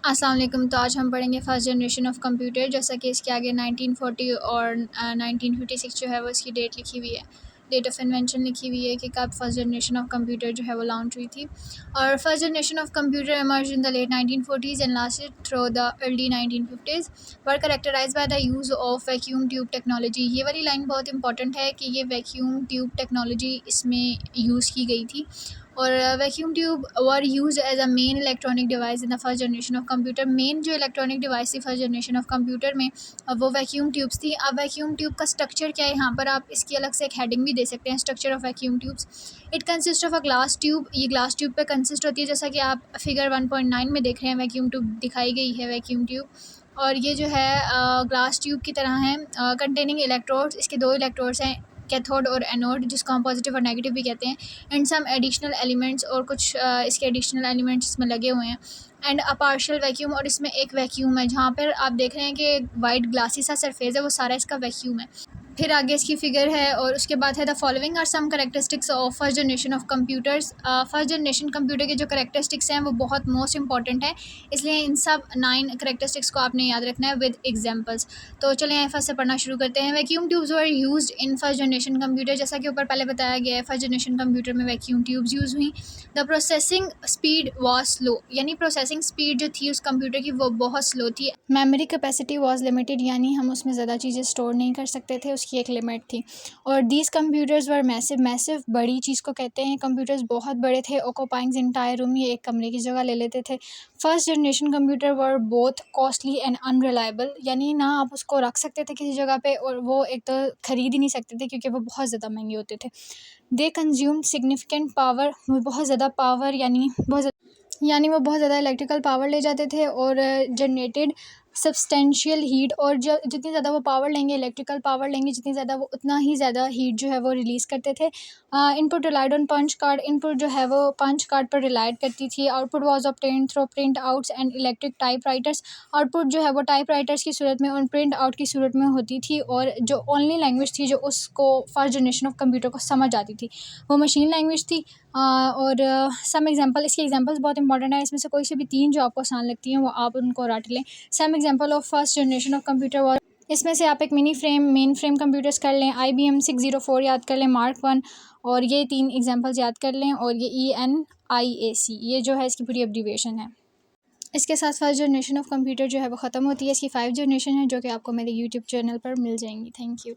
अस्सलाम वालेकुम। तो आज हम पढ़ेंगे फर्स्ट जनरेशन ऑफ़ कंप्यूटर। जैसा कि इसके आगे 1940 और 1956 जो है वो इसकी डेट लिखी हुई है, डेट ऑफ़ इन्वेंशन लिखी हुई है कि कब फर्स्ट जनरेशन ऑफ़ कंप्यूटर जो है वो लॉन्च हुई थी। और first generation of computer emerge in the late 1940s and lasted through the early 1950s, were characterized by the use of vacuum tube technology. ये वाली लाइन बहुत इंपॉर्टेंट है कि ये वैक्यूम ट्यूब टेक्नोलॉजी इसमें यूज़ की गई थी। और vacuum tube were use as a main electronic device in the first generation of computer. Main जो इलेक्ट्रॉनिक डिवाइस थी फर्स्ट जनरेशन ऑफ कंप्यूटर में वो वैक्यूम ट्यूब्स थी। अब वैक्यूम ट्यूब का स्ट्रक्चर क्या है, यहाँ पर आप इसकी अलग से एक हेडिंग भी दे सकते हैं, structure of vacuum tubes. It consist of a glass tube. ये ग्लास ट्यूब पे कंसिस्ट होती है, जैसा कि आप फिगर 1.9 में देख रहे हैं वैक्यूम ट्यूब दिखाई गई है वैक्यूम ट्यूब। और ये जो है ग्लास ट्यूब की तरह है, कंटेनिंग इलेक्ट्रोड्स। इसके दो इलेक्ट्रोड्स हैं, कैथोड और एनोड, जिसको हम पॉजिटिव और नेगेटिव भी कहते हैं। एंड सम एडिशनल एलिमेंट्स, और कुछ इसके एडिशनल एलिमेंट्स इसमें लगे हुए हैं। एंड अ पार्शियल वैक्यूम, और इसमें एक वैक्यूम है जहाँ पर आप देख रहे हैं कि वाइट ग्लासी सा सरफेस है, वो सारा इसका वैक्यूम है। फिर आगे इसकी फिगर है और उसके बाद है the following are some characteristics of first generation of computers. First generation computer के जो करेक्टरिस्टिक्स हैं वो बहुत मोस्ट इंपॉर्टेंट है, इसलिए इन सब 9 करेक्टरिस्टिक्स को आपने याद रखना है विद एग्जांपल्स। तो चलें फर्स्ट से पढ़ना शुरू करते हैं। Vacuum tubes were used in first generation computer. जैसा कि ऊपर पहले बताया गया है, फर्स्ट जनरेशन कंप्यूटर में वैक्यूम ट्यूब्स यूज़ हुई। The processing speed was slow, यानी प्रोसेसिंग स्पीड जो थी उस कंप्यूटर की वो बहुत स्लो थी। मेमोरी कैपेसिटी वॉज लिमिटेड, यानी हम उसमें ज़्यादा चीज़ें स्टोर नहीं कर सकते थे, की एक लिमिट थी। और these computers were massive. Massive बड़ी चीज़ को कहते हैं, कंप्यूटर्स बहुत बड़े थे, ऑक्यूपाइंग एंटायर रूम, ये एक कमरे की जगह ले लेते थे। First generation computer were both costly and unreliable, यानी ना आप उसको रख सकते थे किसी जगह पे, और वो एक तो ख़रीद ही नहीं सकते थे क्योंकि वो बहुत ज़्यादा महंगे होते थे। दे कंज्यूम सिग्निफिकेंट पावर, बहुत ज़्यादा पावर यानी वो बहुत ज़्यादा इलेक्ट्रिकल पावर ले जाते थे, और जनरेटेड सब्सटेंशियल हीट, और जो जितनी ज़्यादा वो पावर लेंगे, इलेक्ट्रिकल पावर लेंगे जितनी ज़्यादा, वो उतना ही ज़्यादा हीट जो है वो रिलीज़ करते थे। Input relied on punch card, input जो है वो पंच कार्ड पर रिलाइड करती थी। Output was obtained through printouts and electric typewriters. Output जो है वो टाइप राइटर्स की सूरत में और प्रिंट आउट की सूरत में होती थी, और जो ओनली लैंग्वेज थी जो उसको फर्स्ट जनरेशन ऑफ कंप्यूटर को समझ आती थी वो मशीन लैंग्वेज थी। और सम एग्जांपल, इसके एग्जांपल्स बहुत इंपॉर्टेंट है, इसमें से कोई से भी 3 जो आपको आसान लगती हैं वो आप उनको रट लें। Some example of first generation of computer was, इसमें से आप एक मेन फ्रेम कंप्यूटर्स कर लें, IBM 604 याद कर लें, मार्क 1, और ये 3 एग्जांपल्स याद कर लें। और ये ENIAC ये जो है इसकी पूरी एब्रीविएशन है। इसके साथ फर्स्ट जनरेशन ऑफ कंप्यूटर जो है वो ख़त्म होती है। इसकी 5 जनरेशन है जो कि आपको मेरे यूट्यूब चैनल पर मिल जाएंगी। Thank you.